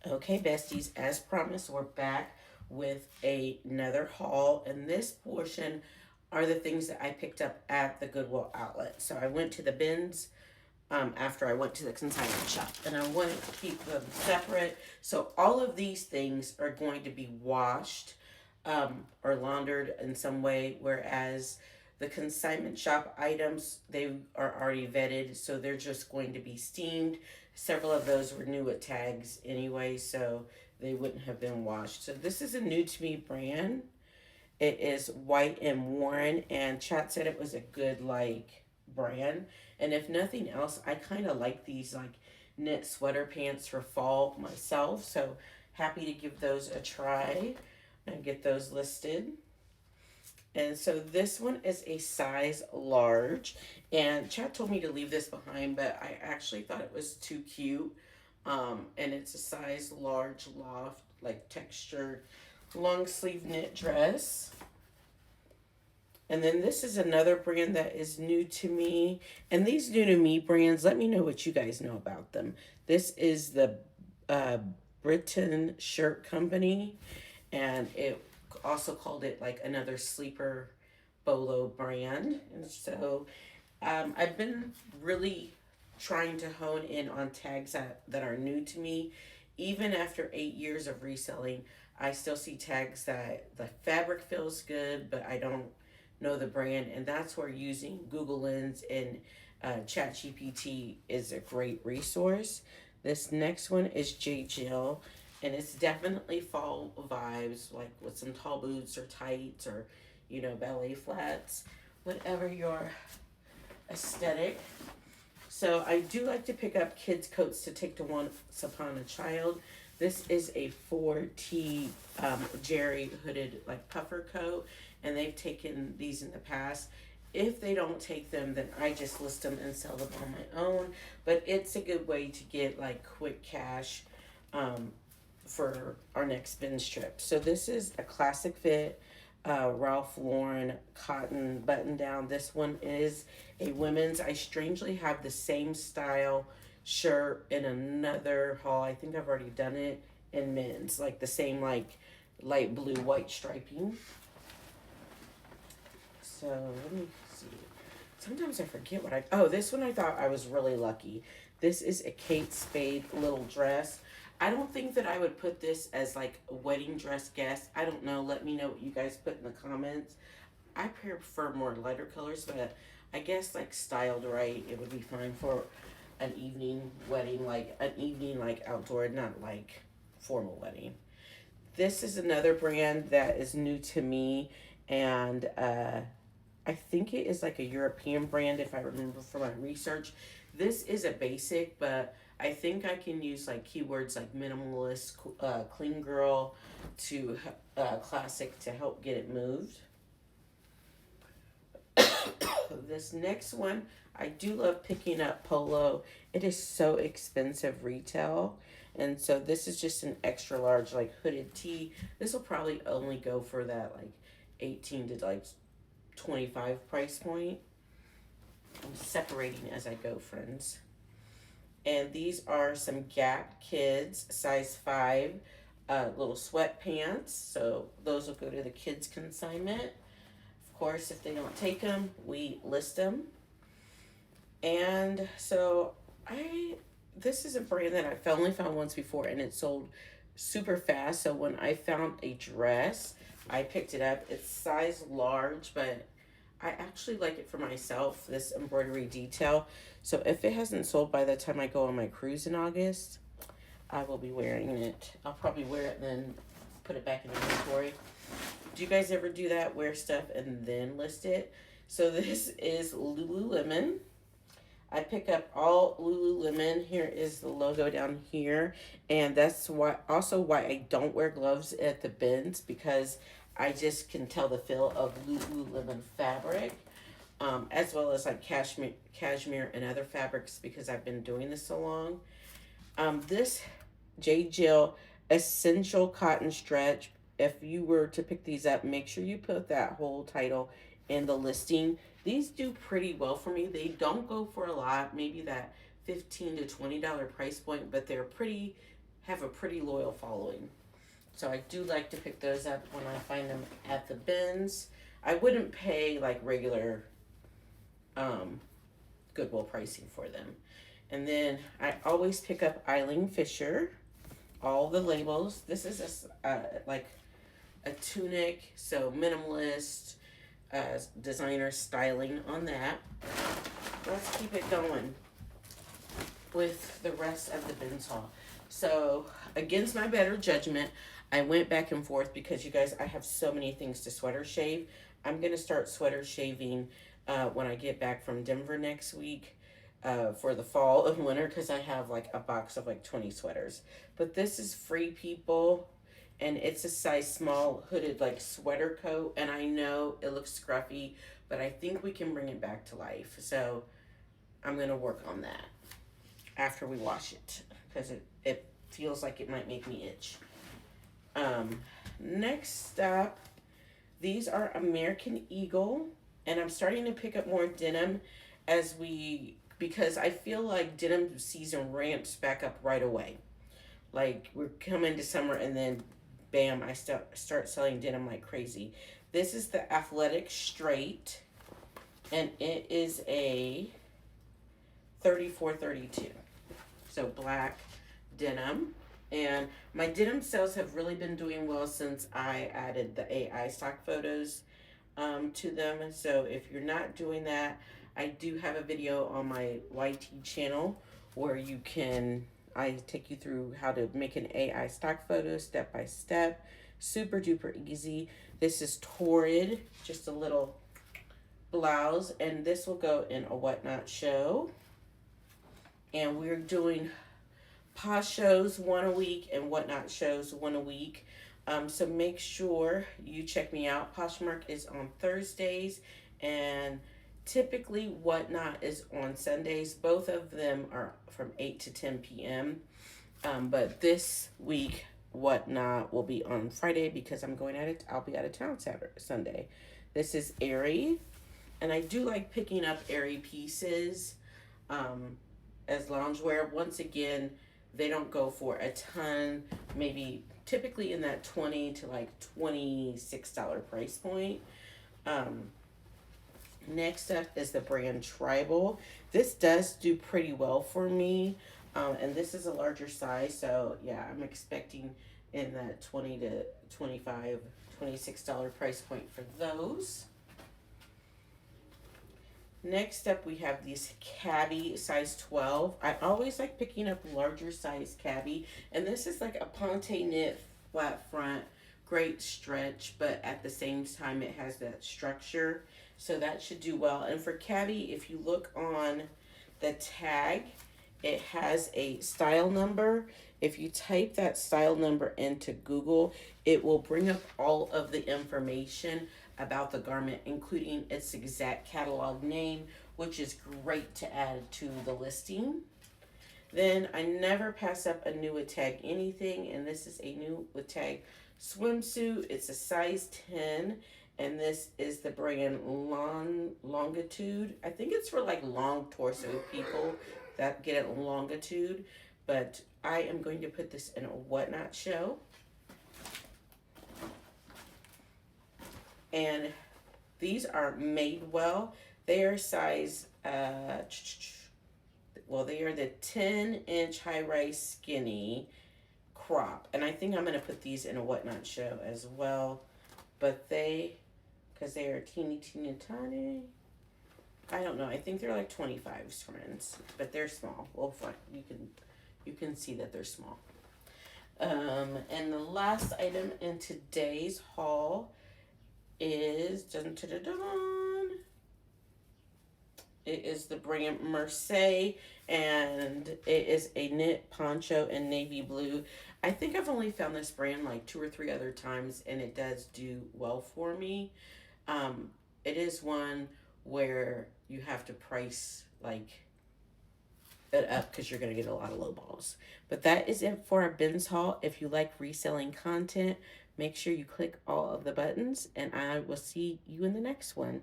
Okay, besties, as promised, we're back with another haul, and this portion are the things that I picked up at the Goodwill outlet. So I went to the bins after I went to the consignment shop, and I wanted to keep them separate. So all of these things are going to be washed or laundered in some way, whereas the consignment shop items, they are already vetted, so they're just going to be steamed. Several of those were new with tags anyway, so they wouldn't have been washed. So this is a new to me brand. It is White and Worn, and chat said it was a good like brand. And if nothing else, I kind of like these like knit sweater pants for fall myself. So happy to give those a try and get those listed. And so this one is a size large. And Chad told me to leave this behind, but I actually thought it was too cute. And it's a size large loft, like textured long sleeve knit dress. And then this is another brand that is new to me. And these new to me brands, let me know what you guys know about them. This is the uh, Britain Shirt Company. And it also called it like another sleeper BOLO brand. And so I've been really trying to hone in on tags that are new to me. Even after 8 years of reselling, I still see tags that the fabric feels good, but I don't know the brand. And that's where using Google Lens and ChatGPT is a great resource. This next one is J. Jill, and it's definitely fall vibes, like with some tall boots or tights or, ballet flats, whatever your aesthetic. So I do like to pick up kids' coats to take to Once Upon a Child. This is a 4T Jerry hooded like puffer coat, and they've taken these in the past. If they don't take them, then I just list them and sell them on my own. But it's a good way to get like quick cash for our next binge trip. So this is a classic fit Ralph Lauren cotton button down. This one is a women's. I strangely have the same style shirt in another haul. I think I've already done it in men's, like the same like light blue white striping. So let me see. Sometimes I forget what I. Oh, this one I thought I was really lucky. This is a Kate Spade little dress. I don't think that I would put this as like a wedding dress guest. I don't know. Let me know what you guys put in the comments. I prefer more lighter colors, but I guess like styled right, it would be fine for an evening wedding, like an evening like outdoor, not like formal wedding. This is another brand that is new to me, and I think it is like a European brand if I remember from my research. This is a basic, but I think I can use like keywords like minimalist, clean girl to classic to help get it moved. This next one, I do love picking up Polo. It is so expensive retail. And so this is just an extra large like hooded tee. This will probably only go for that like 18 to like 25 price point. I'm separating as I go, friends. And these are some Gap Kids size 5 little sweatpants. So those will go to the kids consignment. Of course, if they don't take them, we list them. And so this is a brand that I only found once before, and it sold super fast. So when I found a dress, I picked it up. It's size large, but I actually like it for myself, this embroidery detail. So if it hasn't sold by the time I go on my cruise in August, I will be wearing it. I'll probably wear it and then put it back in inventory. Do you guys ever do that? Wear stuff and then list it? So this is Lululemon. I pick up all Lululemon. Here is the logo down here. And that's why I don't wear gloves at the bins, because I just can tell the feel of Lululemon fabric, as well as like cashmere and other fabrics, because I've been doing this so long. This J. Jill Essential Cotton Stretch. If you were to pick these up, make sure you put that whole title in the listing. These do pretty well for me. They don't go for a lot, maybe that $15 to $20 price point, but they're pretty have a pretty loyal following. So I do like to pick those up when I find them at the bins. I wouldn't pay like regular um, Goodwill pricing for them. And then I always pick up Eileen Fisher, all the labels. This is like a tunic, so minimalist, designer styling on that. Let's keep it going with the rest of the bins haul. So, against my better judgment, I went back and forth because you guys, I have so many things to sweater shave. I'm gonna start sweater shaving when I get back from Denver next week for the fall and winter, because I have like a box of like 20 sweaters. But this is Free People, and it's a size small hooded like sweater coat, and I know it looks scruffy, but I think we can bring it back to life. So I'm gonna work on that after we wash it, because it feels like it might make me itch. Next up, these are American Eagle, and I'm starting to pick up more denim because I feel like denim season ramps back up right away. Like we're coming to summer, and then bam, I start selling denim like crazy. This is the Athletic Straight, and it is a 34-32. So black denim. And my denim sales have really been doing well since I added the AI stock photos to them. So if you're not doing that, I do have a video on my YT channel where I take you through how to make an AI stock photo step by step. Super duper easy. This is Torrid, just a little blouse, and this will go in a Whatnot show. And we're doing Posh shows one a week and Whatnot shows one a week. So make sure you check me out. Poshmark is on Thursdays, and typically Whatnot is on Sundays. Both of them are from 8 to 10 p.m. But this week Whatnot will be on Friday because I'll be out of town Sunday. This is Aerie, and I do like picking up Aerie pieces as loungewear. Once again, they don't go for a ton, maybe typically in that $20 to like $26 price point. Next up is the brand Tribal. This does do pretty well for me, and this is a larger size, so yeah, I'm expecting in that $20 to $25, $26 price point for those. Next up, we have these cabbie size 12. I always like picking up larger size cabbie, and this is like a ponte knit flat front, great stretch, but at the same time it has that structure, so that should do well. And for cabbie, if you look on the tag, it has a style number. If you type that style number into Google, it will bring up all of the information about the garment, including its exact catalog name, which is great to add to the listing. Then I never pass up a new with tag anything, and this is a new with tag swimsuit. It's a size 10, and this is the brand Longitude. I think it's for like long torso people that get it Longitude, but I am going to put this in a Whatnot show. And these are Madewell. They are size, they are the 10-inch high-rise skinny crop. And I think I'm going to put these in a Whatnot show as well. But because they are teeny tiny. I don't know. I think they're like 25s, friends. But they're small. Well, fine. You can see that they're small. And the last item in today's haul is it is the brand Merceau, and it is a knit poncho in navy blue. I think I've only found this brand like 2 or 3 other times, and it does do well for me. It is one where you have to price like it up because you're going to get a lot of low balls. But that is it for our bins haul. If you like reselling content, make sure you click all of the buttons, and I will see you in the next one.